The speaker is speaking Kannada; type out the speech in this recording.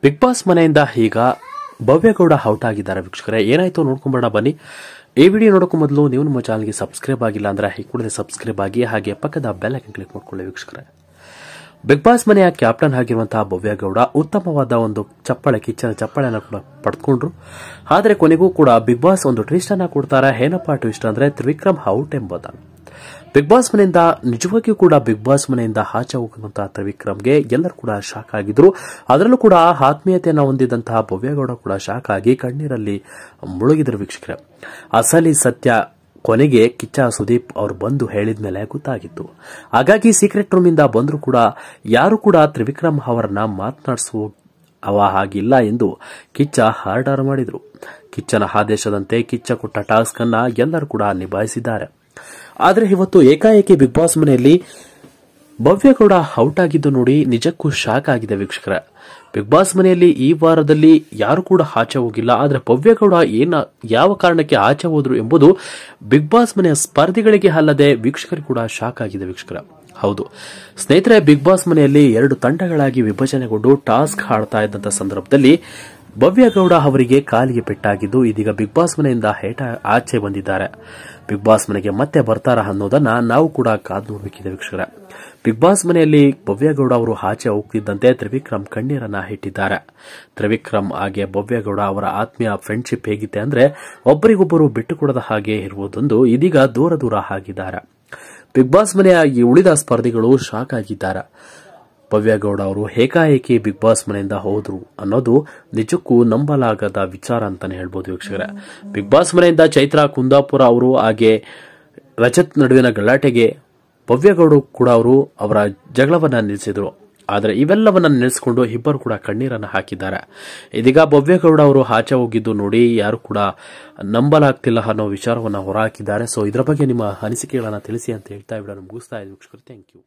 ಬಿಗ್ ಬಾಸ್ ಮನೆಯಿಂದ ಈಗ ಭವ್ಯಗೌಡ ಔಟ್ ಆಗಿದ್ದಾರೆ ವೀಕ್ಷಕರೇ. ಏನಾಯ್ತು ನೋಡ್ಕೊಂಬರೋಣ ಬನ್ನಿ. ಈ ವಿಡಿಯೋ ನೋಡೋಕ್ಕೂ ಮೊದಲು ನೀವು ನಮ್ಮ ಚಾನಲ್ಗೆ ಸಬ್ಸ್ಕ್ರೈಬ್ ಆಗಿಲ್ಲ ಅಂದ್ರೆ ಈ ಕೂಡಲೇ ಸಬ್ಸ್ಕ್ರೈಬ್ ಆಗಿ, ಹಾಗೆ ಪಕ್ಕದ ಬೆಲ್ ಐಕಾನ್ ಕ್ಲಿಕ್ ಮಾಡ್ಕೊಳ್ಳಿ ವೀಕ್ಷಕರೇ. ಬಿಗ್ ಬಾಸ್ ಮನೆಯ ಕ್ಯಾಪ್ಟನ್ ಆಗಿರುವಂತಹ ಭವ್ಯಗೌಡ ಉತ್ತಮವಾದ ಒಂದು ಕಿಚ್ಚನ ಚಪ್ಪಾಳೆಯನ್ನು ಕೂಡ ಪಡೆದುಕೊಂಡ್ರು. ಆದರೆ ಕೊನೆಗೂ ಕೂಡ ಬಿಗ್ ಬಾಸ್ ಒಂದು ಟ್ವಿಸ್ಟ್ ಅನ್ನ ಕೊಡ್ತಾರೆ. ಏನಪ್ಪಾ ಟ್ವಿಸ್ಟ್ ಅಂದ್ರೆ ತ್ರಿವಿಕ್ರಮ್ ಔಟ್ ಎಂಬುದನ್ನು. ಬಿಗ್ ಬಾಸ್ ಮನೆಯಿಂದ ನಿಜವಾಗಿಯೂ ಕೂಡ ಬಿಗ್ ಬಾಸ್ ಮನೆಯಿಂದ ಆಚೆ ಹೋಗುವಂತಹ ತ್ರಿವಿಕ್ರಮ್ಗೆ ಎಲ್ಲರೂ ಕೂಡ ಶಾಕ್ ಆಗಿದ್ರು. ಅದರಲ್ಲೂ ಕೂಡ ಆತ್ಮೀಯತೆಯನ್ನು ಹೊಂದಿದಂತಹ ಭವ್ಯಗೌಡ ಕೂಡ ಶಾಕ್ ಆಗಿ ಕಣ್ಣೀರಲ್ಲಿ ಮುಳುಗಿದ್ರು ವೀಕ್ಷಕರೇ. ಅಸಲಿ ಸತ್ಯ ಕೊನೆಗೆ ಕಿಚ್ಚ ಸುದೀಪ್ ಅವರು ಬಂದು ಹೇಳಿದ ಮೇಲೆ ಗೊತ್ತಾಗಿತ್ತು. ಹಾಗಾಗಿ ಸೀಕ್ರೆಟ್ ರೂಮ್ ಇಂದ ಬಂದರೂ ಕೂಡ ಯಾರು ಕೂಡ ತ್ರಿವಿಕ್ರಮ್ ಅವರನ್ನ ಮಾತನಾಡಿಸುವ ಹಾಗಿಲ್ಲ ಎಂದು ಕಿಚ್ಚ ಆರ್ಡರ್ ಮಾಡಿದ್ರು. ಕಿಚ್ಚನ ಆದೇಶದಂತೆ ಕಿಚ್ಚ ಕೊಟ್ಟ ಟಾಸ್ಕ್ ಅನ್ನ ಎಲ್ಲರೂ ಕೂಡ ನಿಭಾಯಿಸಿದ್ದಾರೆ. ಆದರೆ ಇವತ್ತು ಏಕಾಏಕಿ ಬಿಗ್ ಬಾಸ್ ಮನೆಯಲ್ಲಿ ಭವ್ಯಗೌಡ ಔಟ್ ಆಗಿದ್ದು ನೋಡಿ ನಿಜಕ್ಕೂ ಶಾಕ್ ಆಗಿದೆ ವೀಕ್ಷಕರ. ಬಿಗ್ ಬಾಸ್ ಮನೆಯಲ್ಲಿ ಈ ವಾರದಲ್ಲಿ ಯಾರು ಕೂಡ ಆಚೆ ಹೋಗಿಲ್ಲ. ಆದರೆ ಭವ್ಯಗೌಡ ಯಾವ ಕಾರಣಕ್ಕೆ ಆಚೆ ಹೋದ್ರು ಎಂಬುದು ಬಿಗ್ ಬಾಸ್ ಮನೆಯ ಸ್ಪರ್ಧಿಗಳಿಗೆ ಅಲ್ಲದೆ ವೀಕ್ಷಕರಿಗೆ ಕೂಡ ಶಾಕ್ ಆಗಿದೆ ವೀಕ್ಷಕರ. ಹೌದು ಸ್ನೇಹಿತರೆ, ಬಿಗ್ ಬಾಸ್ ಮನೆಯಲ್ಲಿ 2 ತಂಡಗಳಾಗಿ ವಿಭಜನೆಗೊಂಡು ಟಾಸ್ಕ್ ಆಡ್ತಾ ಇದ್ದಂತ ಸಂದರ್ಭದಲ್ಲಿ ಭವ್ಯಗೌಡ ಅವರಿಗೆ ಕಾಲಿಗೆ ಪೆಟ್ಟಾಗಿದ್ದು ಇದೀಗ ಬಿಗ್ ಬಾಸ್ ಮನೆಯಿಂದ ಆಚೆ ಬಂದಿದ್ದಾರೆ. ಬಿಗ್ ಬಾಸ್ ಮನೆಗೆ ಮತ್ತೆ ಬರ್ತಾರ ಅನ್ನೋದನ್ನ ನಾವು ಕೂಡ ಕಾದು ನೋಡಬೇಕಿದೆ ವೀಕ್ಷಕರ. ಬಿಗ್ ಬಾಸ್ ಮನೆಯಲ್ಲಿ ಭವ್ಯಗೌಡ ಅವರು ಆಚೆ ಹೋಗ್ತಿದ್ದಂತೆ ತ್ರಿವಿಕ್ರಮ್ ಕಣ್ಣೀರನ್ನ ಇಟ್ಟಿದ್ದಾರೆ. ತ್ರಿವಿಕ್ರಮ್ ಹಾಗೆ ಭವ್ಯಗೌಡ ಅವರ ಆತ್ಮೀಯ ಫ್ರೆಂಡ್ಶಿಪ್ ಹೇಗಿದೆ ಅಂದ್ರೆ ಒಬ್ಬರಿಗೊಬ್ಬರು ಬಿಟ್ಟುಕೊಡದ ಹಾಗೆ ಇರುವುದೊಂದು ಇದೀಗ ದೂರ ಆಗಿದ್ದಾರೆ. ಬಿಗ್ ಬಾಸ್ ಮನೆಯ ಈ ಉಳಿದ ಸ್ಪರ್ಧಿಗಳು ಶಾಕ್ ಆಗಿದ್ದಾರೆ. ಭವ್ಯಗೌಡ ಅವರು ಏಕಾಏಕಿ ಬಿಗ್ ಬಾಸ್ ಮನೆಯಿಂದ ಹೋದ್ರು ಅನ್ನೋದು ನಿಜಕ್ಕೂ ನಂಬಲಾಗದ ವಿಚಾರ ಅಂತಾನೆ ಹೇಳ್ಬೋದು ವೀಕ್ಷಕರೇ. ಬಿಗ್ ಬಾಸ್ ಮನೆಯಿಂದ ಚೈತ್ರಾ ಕುಂದಾಪುರ ಅವರು ಹಾಗೆ ರಜತ್ ನಡುವಿನ ಗಲಾಟೆಗೆ ಭವ್ಯಗೌಡ ಕೂಡ ಅವರ ಜಗಳವನ್ನ ನಿಲ್ಲಿಸಿದ್ರು. ಆದರೆ ಇವೆಲ್ಲವನ್ನ ನೆನೆಸಿಕೊಂಡು ಇಬ್ಬರು ಕೂಡ ಕಣ್ಣೀರನ್ನು ಹಾಕಿದ್ದಾರೆ. ಇದೀಗ ಭವ್ಯಗೌಡ ಅವರು ಆಚೆ ಹೋಗಿದ್ದು ನೋಡಿ ಯಾರು ಕೂಡ ನಂಬಲಾಗ್ತಿಲ್ಲ ಅನ್ನೋ ವಿಚಾರವನ್ನ ಹೊರಹಾಕಿದ್ದಾರೆ. ಸೊ ಇದರ ಬಗ್ಗೆ ನಿಮ್ಮ ಅನಿಸಿಕೆಗಳನ್ನ ತಿಳಿಸಿ ಅಂತ ಹೇಳ್ತಾ ವಿಡಿಯೋನ ಮುಗಿಸ್ತಾ ಇದ್ದೀವಿ ವೀಕ್ಷಕರು. Thank you.